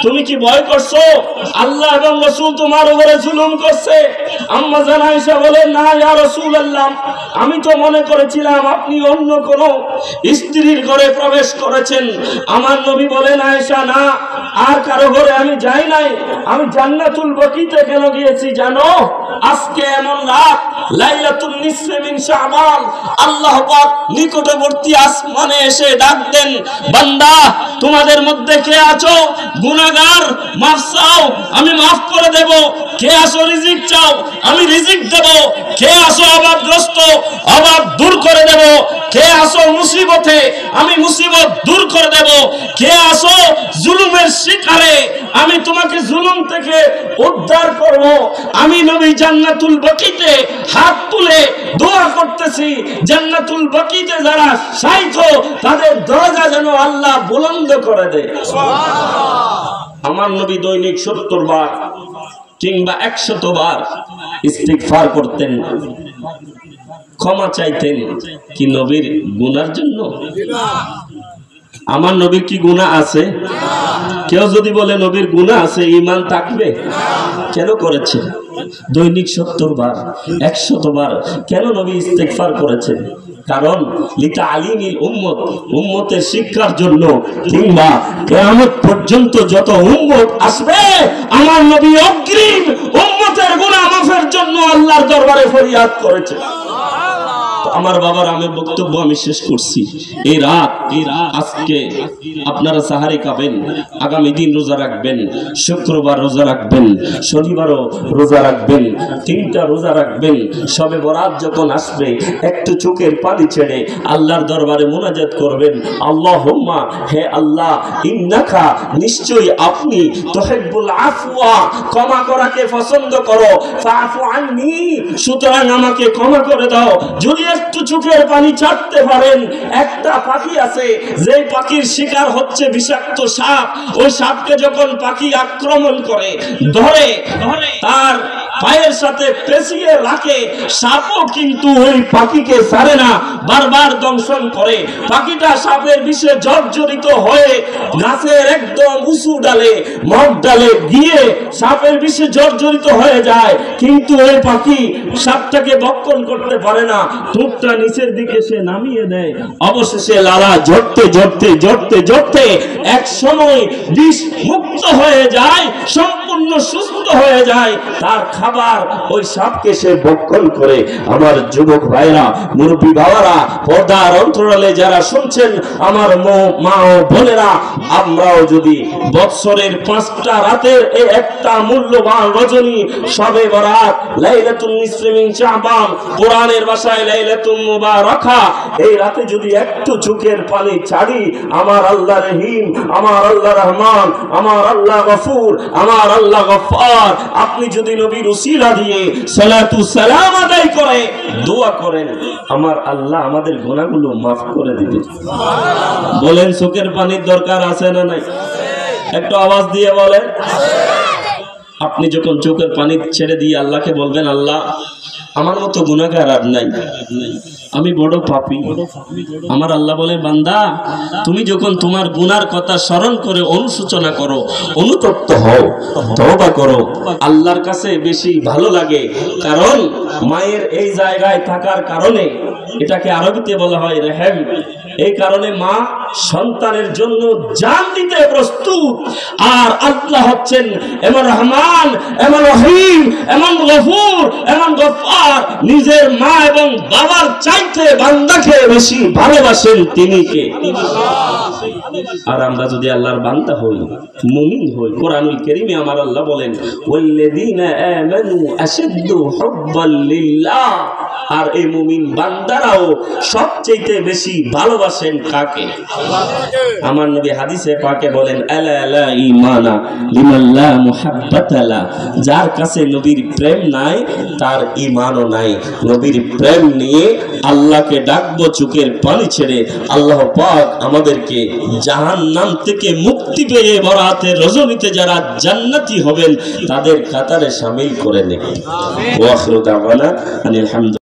তুমি কি ভয় করছো আল্লাহ এবং রাসূল তোমার উপরে জুলুম করছে? আম্মা জান আয়েশা বলেন, না ইয়া রাসূলুল্লাহ, আমি তো মনে করেছিলাম আপনি অন্য কোন স্ত্রীর ঘরে প্রবেশ করেছেন। আমার নবী বলেন, আয়েশা না, আর কারো ঘরে আমি যাই নাই। আমি জান্নাতুল বাকিতে কেন গিয়েছি জানো? আজকে এমন রাত, লাইলাতুল নিসফে মিন শাবান, আল্লাহ পাক নিকটবর্তী আসমানে এসে ডাক দেন, বান্দা তোমাদের মধ্যে কে আছো গুনাহগার, মাফ চাও, আমি মাফ করে দেব। কে আছো রিজিক চাও, আমি রিজিক দেব। কে আছো অভাবগ্রস্ত, অভাব দূর করে দেব। কে আছো মুসিবতে, আমি মুসিবত দূর করে দেব। কে আছো জুলুমের শিকারে, আমি তোমাকে জুলুম থেকে উদ্ধার করব। আমি নবী জান্নাতুল বাকিতে হাত তুলে দোয়া করতেছি, জান্নাতুল বাকিতে যারা শায়িত তাদের দরজা যেন আল্লাহ বুলন্দ করে দেয়। আমার নবী দৈনিক 70 বার কিংবা 100 বার ইস্তিগফার করতেন, ক্ষমা চাইতেন। কি নবীর গুনার জন্য? আমার নবীর কি গুনাহ আছে? কেউ যদি বলে নবীর গুনাহ আছে, ঈমান থাকবে? কেন করেছে? দৈনিক 70 বার 100 বার কেন নবী ইস্তিগফার করেছেন? কারণ লিতাআলিমিল উম্মত, উম্মতের শিক্ষার জন্য, কিংবা কিয়ামত পর্যন্ত যত উম্মত আসবে আমার নবী অগ্রিম উম্মতের গুনাহ মাফের জন্য আল্লাহর দরবারে ফরিয়াদ করেছে। আমার বাবার আমি বক্তব্য আমি শেষ করছি। এই রাত আজকে আপনারা সাহারি খাবেন, আগামী দিন রোজা রাখবেন, শুক্রবার রোজা রাখবেন, শনিবারও রোজা রাখবেন, 3টা রোজা রাখবেন। সবে বরাত যখন আসবে একটু চোখের পানি ছেড়ে আল্লাহর দরবারে মুনাজাত করবেন, আল্লাহুম্মা, হে আল্লাহ, ইন্নাকা, নিশ্চয়ই আপনি, তুহিব্বুল আফওয়া, ক্ষমা করাকে পছন্দ করো, ফাআফু আন্নী, সুতরাং আমাকে ক্ষমা করে দাও। যদি একটু চোখের পানি ছাড়তে পারেন। একটা পাখি আছে, যে পাখির শিকার হচ্ছে বিষাক্ত সাপ। ওই সাপকে যখন পাখি আক্রমণ করে, ধরে তার পায়ের সাথে পেঁচিয়ে রাখে, সাপও কিন্তু ওই পাখিকে ছাড়ে না, বারবার দংশন করে। পাখিটা সাপের বিষে জর্জরিত হয়ে গাছের একদম উঁচু ডালে, মগ ডালে গিয়ে সাপের বিষে জর্জরিত হয়ে যায়, কিন্তু ওই পাখি সাপটাকে ভক্ষণ করতে পারে না। ঠোঁটটা নিচের দিকে সে নামিয়ে দেয়। অবশেষে লালা ঝরতে ঝরতে ঝরতে ঝরতে এক সময় বিষ মুক্ত হয়ে যায়, সম্পূর্ণ সুস্থ হয়ে যায়। তার খাবার ওই সাপকে সে ভক্ষণ করে। আমার যুবক ভাইরা, মুরব্বী বাবারা, পর্দার অন্তরালে যারা শুনছেন, আমার মা ও বোনেরা, আমরাও যদি বৎসরের 5টা রাতের এই একটা মূল্যবান রজনী, শবে বরাত, লাইলাতুল নিসফে মিন শাবান, কোরআনের ভাষায় লাইলাতুল মুবারাকা, এই রাতে যদি একটু চোখের পানি ছাড়ি, আমার আল্লাহ রহিম, আমার আল্লাহ রহমান, আমার আল্লাহ গফুর, আমার আল্লাহ গফফার, আপনি যদি নবীর উসিলা দিয়ে সালাতু সালাম আদায় করে দোয়া করেন, আমার আল্লাহ আমাদের গুনাহগুলো মাফ করে দিবে। বলেন, চোখের পানির দরকার আছে না নাই? একটু আওয়াজ দিয়ে বলেন। আপনি যখন চোখের পানি ছেড়ে দিয়ে আল্লাহকে বলবেন, আল্লাহ, আমার মতো গুনাহগার আর নাই, আমি বড় পাপী। আমার আল্লাহ বলে, বান্দা, তুমি যখন তোমার গুনার কথা স্মরণ করে অনুশোচনা করো, অনুতপ্ত হও, তওবা করো, আল্লাহর কাছে বেশি ভালো লাগে। কারণ মায়ের এই জায়গায় থাকার কারণে এটাকে আরবিতে বলা হয় রেহেম। এই কারণে মা সন্তানের জন্য জান দিতে প্রস্তুত। আর আল্লাহ হচ্ছেন এমন রহমান, এমন রহিম, এমন গফুর, এমন গফফার, নিজের মা এবং বাবার চাইতে বান্দাকে বেশি ভালোবাসেন তিনি কে? আর আমরা যদি আল্লাহর বান্দা হই, মুমিন হই, কোরআনুল কারীমে আমার আল্লাহ বলেন, ওয়াল্লাযীনা আমানু আশাদ্দু হুব্বান লিল্লাহ, আর এই মুমিন বান্দারাও সবচেয়ে বেশি ভালোবাসেন কাকে? আমার নবী হাদিসে পাকে বলেন, আলা লা ঈমানা লিমান লা মুহাব্বাতা লা, যার কাছে নবীর প্রেম নাই তার ঈমানও নাই। নবীর প্রেম নিয়ে আল্লাহকে ডাকবো চোখের পানি ছেড়ে। আল্লাহ পাক আমাদেরকে জাহান্নাম থেকে মুক্তি পেয়ে বরাতের রজনীতে যারা জান্নাতি হবেন তাদের কাতারে শামিল করে নেবেন। ওয়া আখিরু দাওয়ানা আনিল হামদুলিল্লাহ।